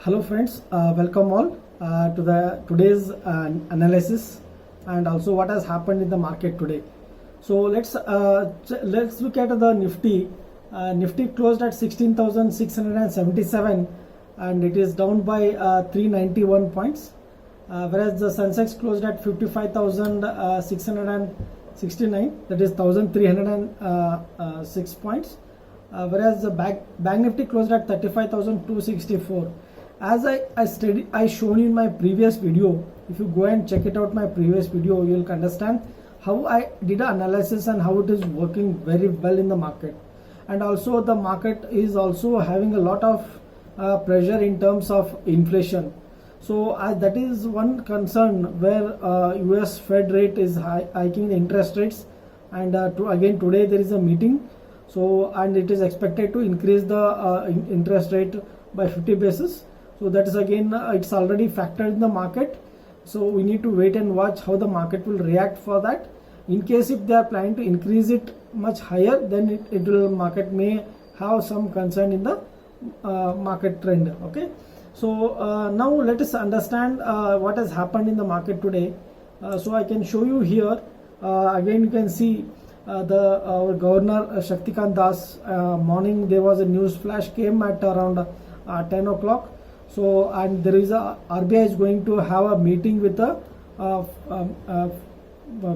Hello friends, welcome all to the today's analysis and also what has happened in the market today. So let's look at the Nifty. Nifty closed at 16,677 and it is down by 391 points, whereas the Sensex closed at 55,669, that is 1,306 points, whereas the Bank Nifty closed at 35,264. As I shown in my previous video. If you go and check it out, my previous video, you'll understand how I did an analysis and how it is working very well in the market. And also the market is also having a lot of pressure in terms of inflation. So that is one concern where US Fed rate is hiking the interest rates, and today there is a meeting. So and it is expected to increase the interest rate by 50 basis. So that is again it's already factored in the market. So we need to wait and watch how the market will react for that. In case if they are planning to increase it much higher, then market may have some concern in the market trend. Okay. So now let us understand what has happened in the market today. So I can show you here. Again you can see our Governor Shaktikant Das, morning there was a news flash came at around 10 o'clock. So and there is a RBI is going to have a meeting with a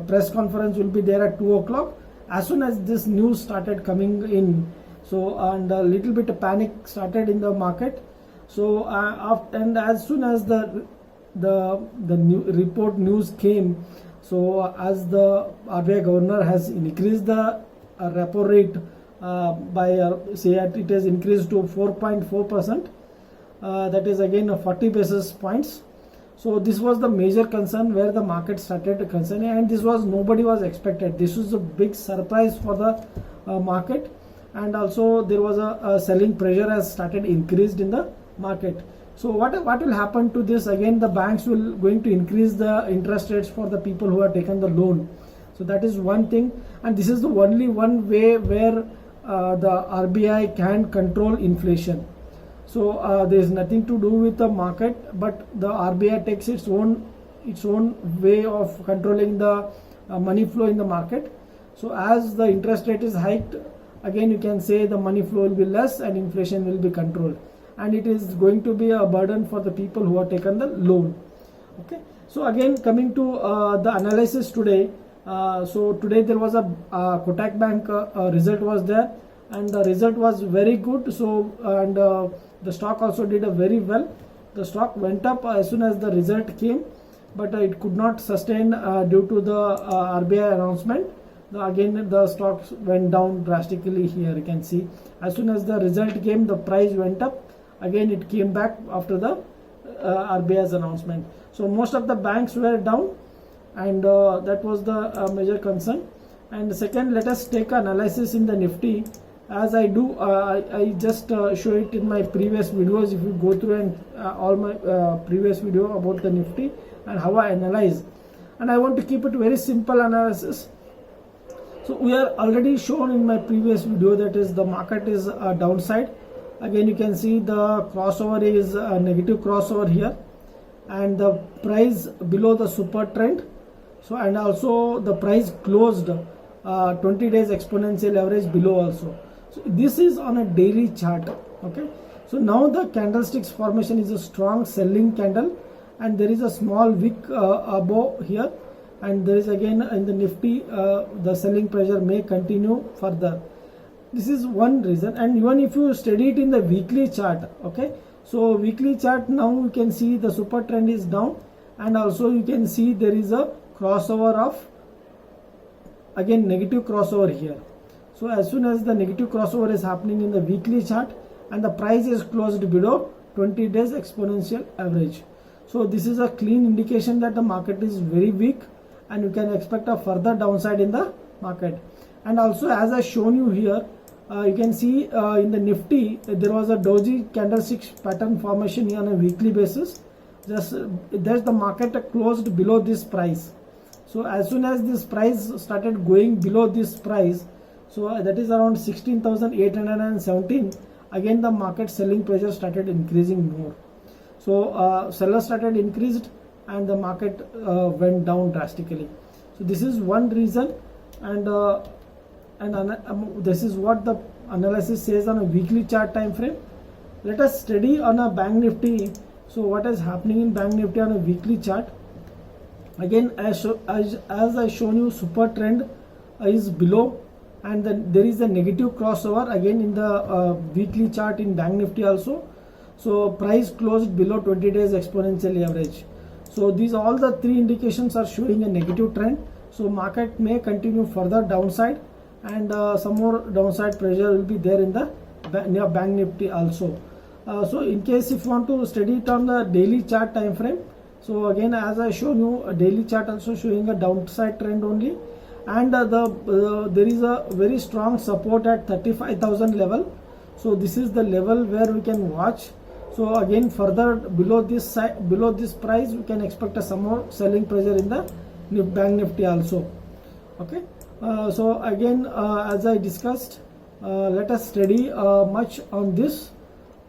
press conference will be there at 2 o'clock. As soon as this news started coming in, so and a little bit of panic started in the market. So and as soon as the new report news came, so as the RBI governor has increased the repo rate by say it has increased to 4.4%. That is again 40 basis points. So this was the major concern where the market started concerning, and this was nobody was expected. This was a big surprise for the market, and also there was a selling pressure has started increased in the market. So what will happen to this? Again, the banks will going to increase the interest rates for the people who have taken the loan. So that is one thing, and this is the only one way where the RBI can control inflation. So there is nothing to do with the market, but the RBI takes its own way of controlling the money flow in the market. So as the interest rate is hiked, again you can say the money flow will be less and inflation will be controlled, and it is going to be a burden for the people who have taken the loan. Okay. So again coming to the analysis today. So today there was a Kotak Bank result was there, and the result was very good. So and the stock also did a very well. The stock went up as soon as the result came, but it could not sustain due to the RBI announcement. Again the stocks went down drastically. Here you can see as soon as the result came, the price went up. Again it came back after the RBI's announcement. So most of the banks were down, and that was the major concern. And second, let us take analysis in the Nifty. As I do, I just show it in my previous videos. If you go through and all my previous video about the Nifty and how I analyze, and I want to keep it very simple analysis. So we are already shown in my previous video that is the market is downside. Again you can see the crossover is a negative crossover here, and the price below the super trend. So and also the price closed 20 days exponential average below also. So this is on a daily chart. Okay. So now the candlesticks formation is a strong selling candle, and there is a small wick above here, and there is again in the Nifty the selling pressure may continue further. This is one reason. And even if you study it in the weekly chart, okay, so weekly chart, now you can see the super trend is down, and also you can see there is a crossover of again negative crossover here. So as soon as the negative crossover is happening in the weekly chart, and the price is closed below 20 days exponential average. So this is a clean indication that the market is very weak, and you can expect a further downside in the market. And also as I shown you here, you can see in the Nifty there was a doji candlestick pattern formation on a weekly basis. Just there's the market closed below this price. So as soon as this price started going below this price, so that is around 16,817, again the market selling pressure started increasing more. So sellers started increased and the market went down drastically. So this is one reason, and this is what the analysis says on a weekly chart time frame. Let us study on a Bank Nifty. So what is happening in Bank Nifty on a weekly chart? Again, as I shown you, super trend is below, and then there is a negative crossover again in the weekly chart in Bank Nifty also. So price closed below 20 days exponential average. So these all the three indications are showing a negative trend. So market may continue further downside, and some more downside pressure will be there in the near Bank Nifty also. So in case if you want to study it on the daily chart time frame, so again, as I shown you, a daily chart also showing a downside trend only, and there is a very strong support at 35,000 level. So this is the level where we can watch. So again, further below this price, we can expect some more selling pressure in the Bank Nifty also. Okay. So again, as I discussed, let us study much on this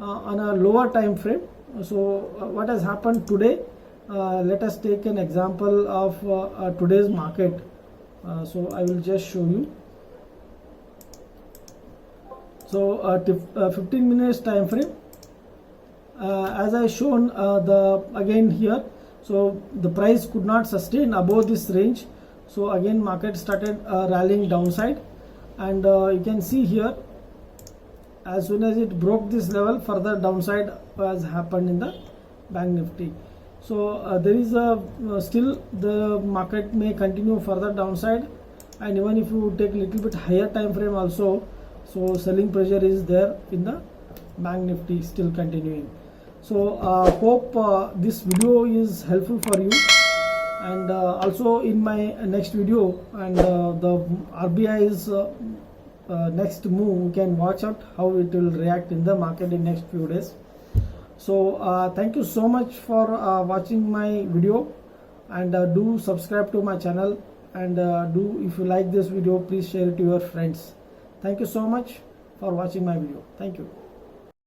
on a lower time frame. So what has happened today? Let us take an example of today's market. So I will just show you. So 15 minutes time frame. As I shown again here, so the price could not sustain above this range. So again, market started rallying downside, and you can see here, as soon as it broke this level, further downside has happened in the Bank Nifty. So there is a still the market may continue further downside, and even if you take little bit higher time frame also, so selling pressure is there in the Bank Nifty still continuing. So hope this video is helpful for you, and also in my next video, and the RBI's next move, you can watch out how it will react in the market in next few days. So thank you so much for watching my video, and do subscribe to my channel, and do, if you like this video, please share it to your friends. Thank you so much for watching my video. Thank you.